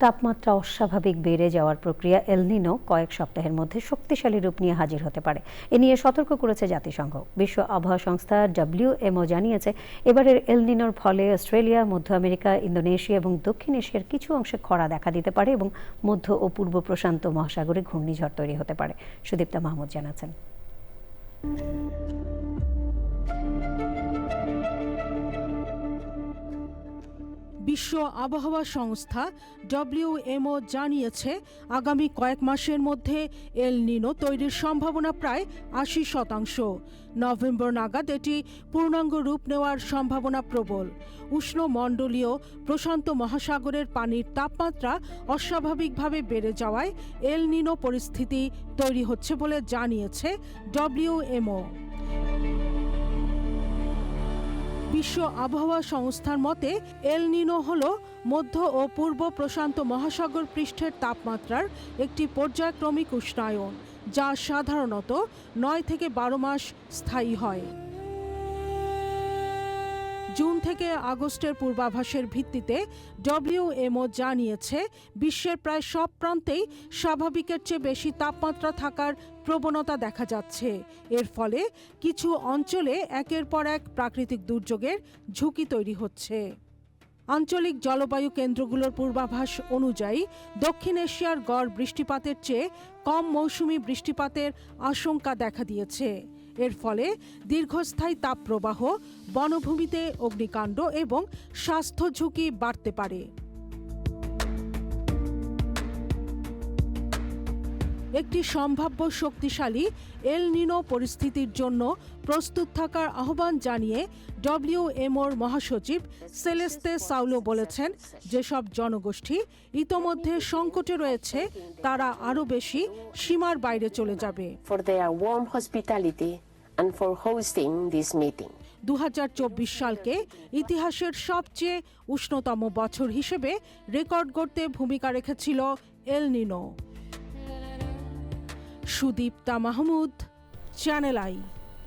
তাপমাত্রা অস্বাভাবিক বেড়ে যাওয়ার প্রক্রিয়া এল নিনো কয়েক সপ্তাহের মধ্যে শক্তিশালী রূপ নিয়ে হাজির হতে পারে। এ নিয়ে সতর্ক করেছে জাতিসংঘ। বিশ্ব আবহাওয়া সংস্থা WMO জানিয়েছে, এবারের এল নিনোর ফলে অস্ট্রেলিয়া, মধ্য আমেরিকা, ইন্দোনেশিয়া এবং দক্ষিণ এশিয়ার কিছু অংশে খরা দেখা দিতে পারে এবং মধ্য ও পূর্ব প্রশান্ত মহাসাগরে ঘূর্ণিঝড় তৈরি হতে পারে। সুদীপ্তা মাহমুদ জানাচ্ছেন। বিশ্ব আবহাওয়া সংস্থা WMO জানিয়েছে, আগামী কয়েক মাসের মধ্যে এল নিনো তৈরির সম্ভাবনা প্রায় 80%। নভেম্বর নাগাদ এটি পূর্ণাঙ্গ রূপ নেওয়ার সম্ভাবনা প্রবল। উষ্ণমণ্ডলীয় প্রশান্ত মহাসাগরের পানির তাপমাত্রা অস্বাভাবিকভাবে বেড়ে যাওয়ায় এল নিনো পরিস্থিতি তৈরি হচ্ছে বলে জানিয়েছে WMO। বিশ্ব আবহাওয়া সংস্থার মতে, এল নিনো হল মধ্য ও পূর্ব প্রশান্ত মহাসাগর পৃষ্ঠের তাপমাত্রার একটি পর্যায়ক্রমিক উষ্ণায়ন, যা সাধারণত 9 থেকে 12 মাস স্থায়ী হয়। জুন থেকে আগস্টের পূর্বাভাসের ভিত্তিতে WMO জানিয়েছে, বিশ্বের প্রায় সব প্রান্তেই স্বাভাবিকের চেয়ে বেশি তাপমাত্রা থাকার প্রবণতা দেখা যাচ্ছে। এর ফলে কিছু অঞ্চলে একের পর এক প্রাকৃতিক দুর্যোগের ঝুঁকি তৈরি হচ্ছে। আঞ্চলিক জলবায়ু কেন্দ্রগুলোর পূর্বাভাস অনুযায়ী দক্ষিণ এশিয়ার গড় বৃষ্টিপাতের চেয়ে কম মৌসুমি বৃষ্টিপাতের আশঙ্কা দেখা দিয়েছে। এর ফলে দীর্ঘস্থায়ী তাপপ্রবাহ, বনভূমিতে অগ্নিকাণ্ড এবং স্বাস্থ্য ঝুঁকি বাড়তে পারে। একটি সম্ভাব্য শক্তিশালী এল নিনো পরিস্থিতির জন্য প্রস্তুত থাকার আহ্বান জানিয়ে WMOর মহাসচিব সেলেস্তে সাউলো বলেছেন, যেসব জনগোষ্ঠী ইতোমধ্যে সংকটে রয়েছে তারা আরও বেশি সীমার বাইরে চলে যাবে। 2024 সালকে ইতিহাসের সবচেয়ে উষ্ণতম বছর হিসেবে রেকর্ড গড়তে ভূমিকা রেখেছিল El Nino. Sudipta Mahmud, channel I.